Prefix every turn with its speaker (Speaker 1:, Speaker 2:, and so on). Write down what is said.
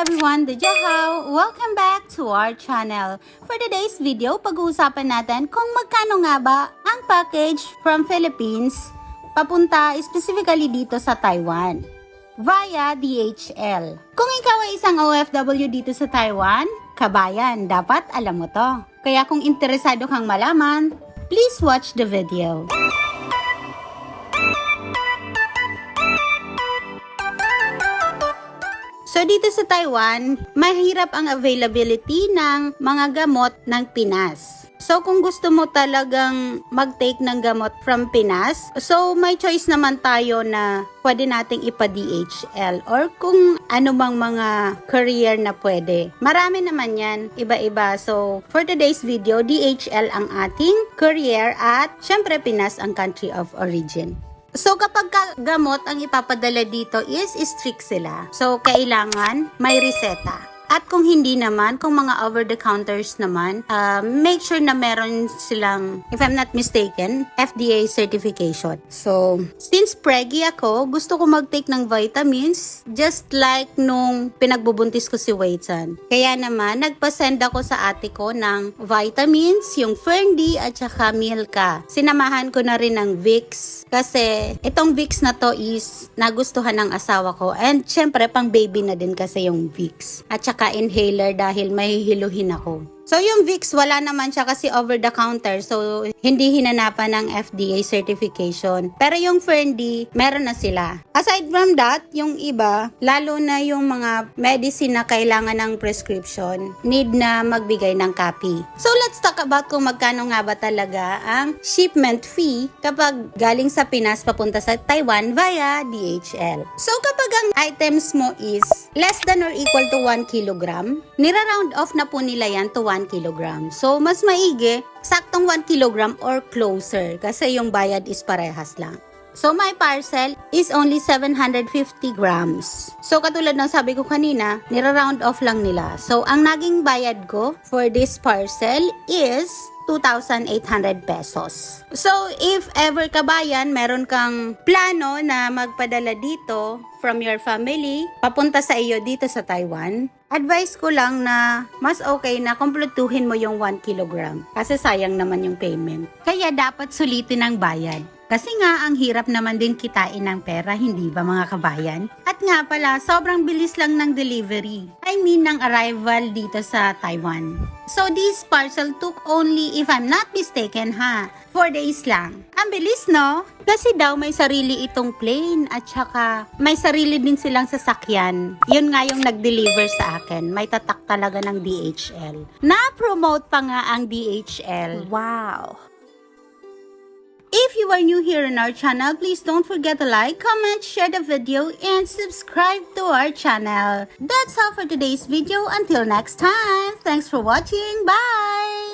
Speaker 1: everyone, Dajahaw! Welcome back to our channel. For today's video, pag-uusapan natin kung magkano nga ba ang package from Philippines papunta specifically dito sa Taiwan via DHL. Kung ikaw ay isang OFW dito sa Taiwan, kabayan, dapat alam mo to. Kaya kung interesado kang malaman, please watch the video. So dito sa Taiwan, mahirap ang availability ng mga gamot ng Pinas. So kung gusto mo talagang mag-take ng gamot from Pinas, so may choice naman tayo na pwede nating ipa-DHL or kung ano mang mga courier na pwede. Marami naman yan, iba-iba. So for today's video, DHL ang ating courier at syempre Pinas ang country of origin. So kapag gamot ang ipapadala dito is strict sila. So kailangan may reseta. At kung hindi naman, kung mga over-the-counters naman, make sure na meron silang, if I'm not mistaken, FDA certification. So, since preggy ako, gusto ko mag-take ng vitamins, just like nung pinagbubuntis ko si Wei-chan. Kaya naman, nagpa-send ako sa ate ko ng vitamins, yung Ferndy at saka Milka. Sinamahan ko na rin ng Vicks, kasi itong Vicks na to is nagustuhan ng asawa ko. And syempre, pang baby na din kasi yung Vicks. At saka inhaler dahil mahihiluhin ako. So yung Vicks wala naman siya kasi over the counter, so hindi hinanapan ng FDA certification. Pero yung Ferndy, meron na sila. Aside from that, yung iba, lalo na yung mga medicine na kailangan ng prescription, need na magbigay ng copy. So let's talk about kung magkano nga ba talaga ang shipment fee kapag galing sa Pinas papunta sa Taiwan via DHL. So kapag ang items mo is less than or equal to 1 kilogram, nira-round off na po nila yan to 1 kilogram. So, mas maigi, saktong 1 kilogram or closer kasi yung bayad is parehas lang. So, my parcel is only 750 grams. So, katulad ng sabi ko kanina, nira-round off lang nila. So, ang naging bayad ko for this parcel is 2,800 pesos. So, if ever kabayan, meron kang plano na magpadala dito from your family, papunta sa iyo dito sa Taiwan, advice ko lang na mas okay na kumpletuhin mo yung 1 kilogram kasi sayang naman yung payment. Kaya dapat sulitin ang bayad. Kasi nga, ang hirap naman din kitain ng pera, hindi ba mga kabayan? At nga pala, sobrang bilis lang ng delivery. I mean, ng arrival dito sa Taiwan. So, this parcel took only, if I'm not mistaken 4 days lang. Ang bilis, no? Kasi daw may sarili itong plane at saka may sarili din silang sasakyan. Yun nga yung nag-deliver sa akin. May tatak talaga ng DHL. Na-promote pa nga ang DHL.
Speaker 2: Wow!
Speaker 1: If you are new here on our channel, please don't forget to like, comment, share the video, and subscribe to our channel. That's all for today's video. Until next time, thanks for watching. Bye!